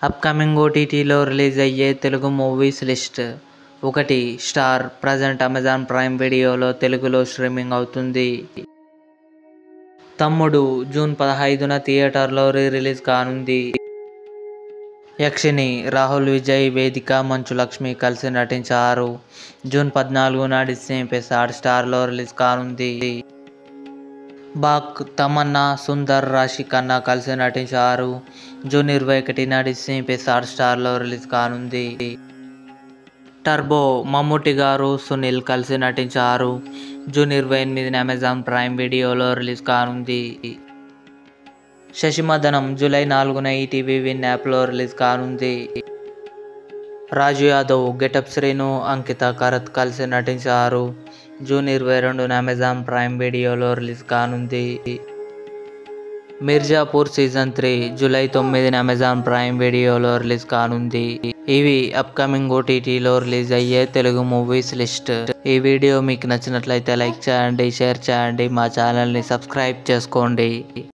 Upcoming ఓటీటీలో release అయ్యే Telugu movies list. 1. Star. Present Amazon Prime వీడియోలో తెలుగులో స్ట్రీమింగ్ అవుతుంది. తమ్ముడు జూన్ 15న థియేటర్లో రిలీజ్ కానుంది. యక్షిని. రాహుల్ విజయ్, వేదిక, మంచు లక్ష్మి కలిసి నటించారు. జూన్ 14న డిస్నీ+ హాట్‌స్టార్లో రిలీజ్ కానుంది. బాక్. తమన్నా, సుందర్, రాశి ఖన్నా కలిసి నటించారు. జూన్ 21న డిస్నీ+ హాట్‌స్టార్లో రిలీజ్ కానుంది. టర్బో. మమ్ముట్టి గారు, సునీల్ కలిసి నటించారు. జూన్ 28న అమెజాన్ ప్రైమ్ వీడియోలో రిలీజ్ కానుంది. శశిమదనం. జూలై 4న ఈటీవీ విన్ యాప్లో రిలీజ్ కానుంది. రాజు యాదవ్. గెటప్ శ్రీను, అంకిత కరత్ కలిసి నటించారు. జూన్ 22న అమెజాన్ ప్రైమ్ వీడియోలో రిలీజ్ కానుంది. మిర్జాపూర్ సీజన్ 3 జూలై 9న అమెజాన్ ప్రైమ్ వీడియోలో రిలీజ్ కానుంది. ఇవి అప్కమింగ్ ఓటీటీలో రిలీజ్ అయ్యే తెలుగు మూవీస్ లిస్ట్. ఈ వీడియో మీకు నచ్చినట్లయితే లైక్ చేయండి, షేర్ చేయండి, మా ఛానల్ని సబ్స్క్రైబ్ చేసుకోండి.